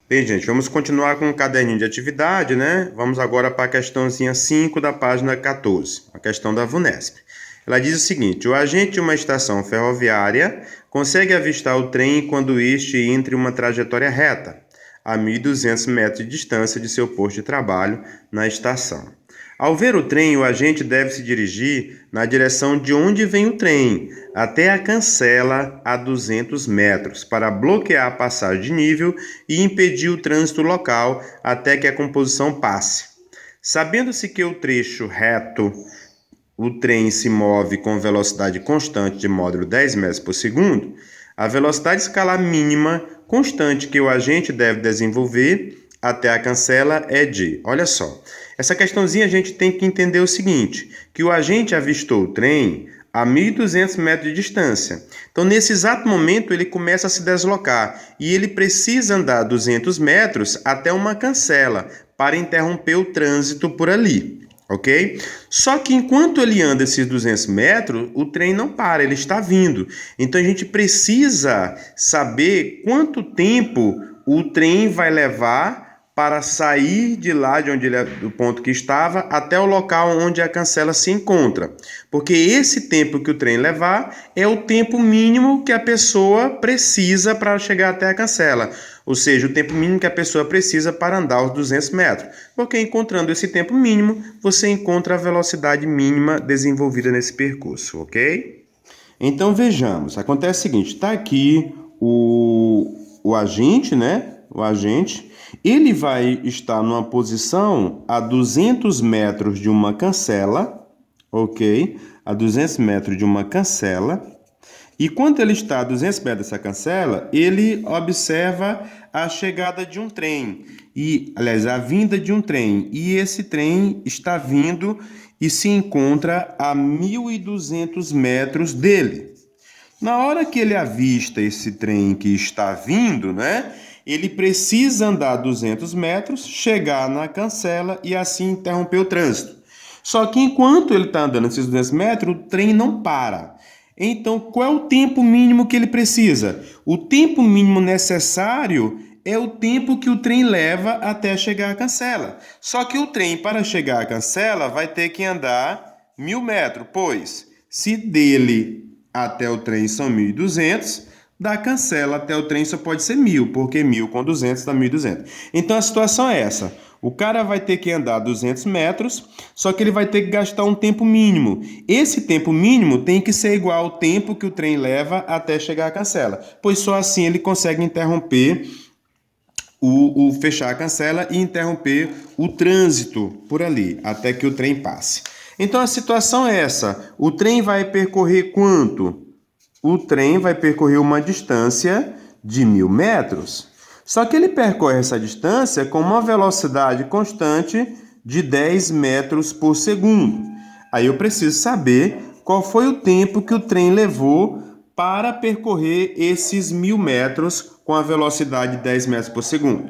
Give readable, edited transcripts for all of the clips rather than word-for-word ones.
Bem, gente, vamos continuar com o caderninho de atividade, né? Vamos agora para a questãozinha 5 da página 14, a questão da VUNESP. Ela diz o seguinte: o agente de uma estação ferroviária consegue avistar o trem quando este entre uma trajetória reta, a 1.200 metros de distância de seu posto de trabalho na estação. Ao ver o trem, o agente deve se dirigir na direção de onde vem o trem, até a cancela a 200 metros, para bloquear a passagem de nível e impedir o trânsito local até que a composição passe. Sabendo-se que o trecho reto, o trem se move com velocidade constante de módulo 10 metros por segundo, a velocidade escalar mínima constante que o agente deve desenvolver até a cancela é de, olha só, essa questãozinha a gente tem que entender o seguinte, que o agente avistou o trem a 1.200 metros de distância. Então, nesse exato momento, ele começa a se deslocar e ele precisa andar 200 metros até uma cancela para interromper o trânsito por ali, ok? Só que enquanto ele anda esses 200 metros, o trem não para, ele está vindo. Então, a gente precisa saber quanto tempo o trem vai levar para sair de lá de onde ele, do ponto que estava até o local onde a cancela se encontra. Porque esse tempo que o trem levar é o tempo mínimo que a pessoa precisa para chegar até a cancela. Ou seja, o tempo mínimo que a pessoa precisa para andar os 200 metros. Porque encontrando esse tempo mínimo, você encontra a velocidade mínima desenvolvida nesse percurso, ok? Então vejamos, acontece o seguinte, está aqui o agente, né? O agente, ele vai estar numa posição a 200 metros de uma cancela, ok? A 200 metros de uma cancela. E quando ele está a 200 metros dessa cancela, ele observa a chegada de um trem, aliás, a vinda de um trem. E esse trem está vindo e se encontra a 1.200 metros dele. Na hora que ele avista esse trem que está vindo, né? Ele precisa andar 200 metros, chegar na cancela e assim interromper o trânsito. Só que enquanto ele está andando esses 200 metros, o trem não para. Então, qual é o tempo mínimo que ele precisa? O tempo mínimo necessário é o tempo que o trem leva até chegar à cancela. Só que o trem, para chegar à cancela, vai ter que andar 1.000 metros, pois se dele até o trem são 1.200, da cancela até o trem só pode ser 1.000, porque 1.000 com 200 dá 1.200. Então a situação é essa. O cara vai ter que andar 200 metros, só que ele vai ter que gastar um tempo mínimo. Esse tempo mínimo tem que ser igual ao tempo que o trem leva até chegar à cancela, pois só assim ele consegue interromper fechar a cancela e interromper o trânsito por ali, até que o trem passe. Então a situação é essa. O trem vai percorrer quanto? O trem vai percorrer uma distância de 1.000 metros. Só que ele percorre essa distância com uma velocidade constante de 10 metros por segundo. Aí eu preciso saber qual foi o tempo que o trem levou para percorrer esses 1.000 metros com a velocidade de 10 metros por segundo.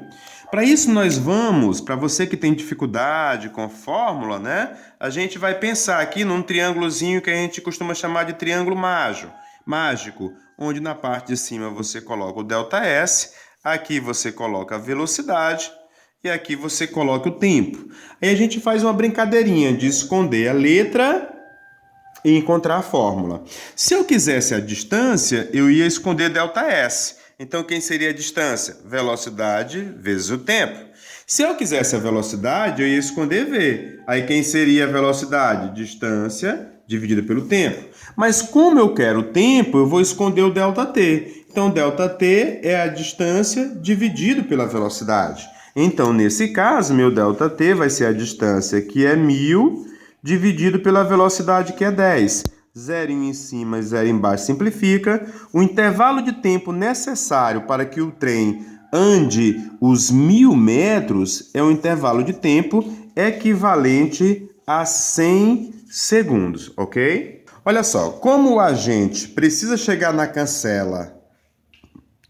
Para isso nós vamos, para você que tem dificuldade com fórmula, né? A gente vai pensar aqui num triângulozinho que a gente costuma chamar de triângulo mágico, onde na parte de cima você coloca o ΔS, aqui você coloca a velocidade e aqui você coloca o tempo. Aí a gente faz uma brincadeirinha de esconder a letra e encontrar a fórmula. Se eu quisesse a distância, eu ia esconder ΔS. Então, quem seria a distância? Velocidade vezes o tempo. Se eu quisesse a velocidade, eu ia esconder V. Aí, quem seria a velocidade? Distância dividida pelo tempo. Mas como eu quero o tempo, eu vou esconder o ΔT. Então, ΔT é a distância dividido pela velocidade. Então, nesse caso, meu ΔT vai ser a distância que é 1.000 dividido pela velocidade que é 10. Zero em cima e zero embaixo simplifica. O intervalo de tempo necessário para que o trem ande os 1.000 metros é um intervalo de tempo equivalente a 100 segundos, ok? Olha só, como o agente precisa chegar na cancela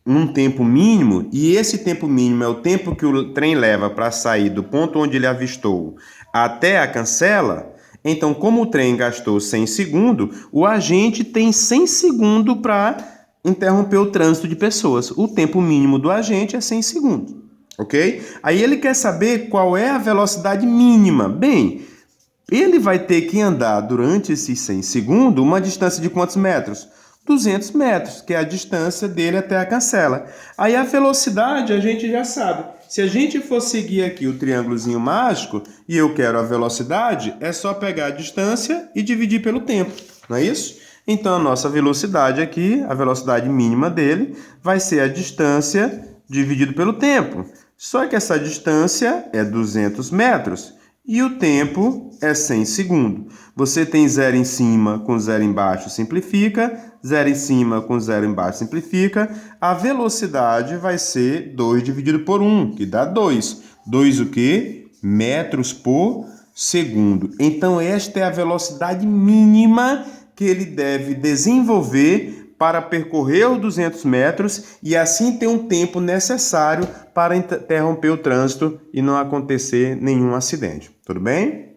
num tempo mínimo, e esse tempo mínimo é o tempo que o trem leva para sair do ponto onde ele avistou até a cancela, então, como o trem gastou 100 segundos, o agente tem 100 segundos para interromper o trânsito de pessoas. O tempo mínimo do agente é 100 segundos, ok? Aí ele quer saber qual é a velocidade mínima. Bem, ele vai ter que andar durante esses 100 segundos uma distância de quantos metros? 200 metros, que é a distância dele até a cancela. Aí a velocidade a gente já sabe. Se a gente for seguir aqui o triângulozinho mágico e eu quero a velocidade, é só pegar a distância e dividir pelo tempo, não é isso? Então a nossa velocidade aqui, a velocidade mínima dele, vai ser a distância dividido pelo tempo. Só que essa distância é 200 metros. E o tempo é 100 segundos. Você tem 0 em cima com 0 embaixo, simplifica. 0 em cima com 0 embaixo, simplifica. A velocidade vai ser 2 dividido por 1, que dá 2. 2 o quê? Metros por segundo. Então, esta é a velocidade mínima que ele deve desenvolver para percorrer os 200 metros e assim ter um tempo necessário para interromper o trânsito e não acontecer nenhum acidente. Tudo bem?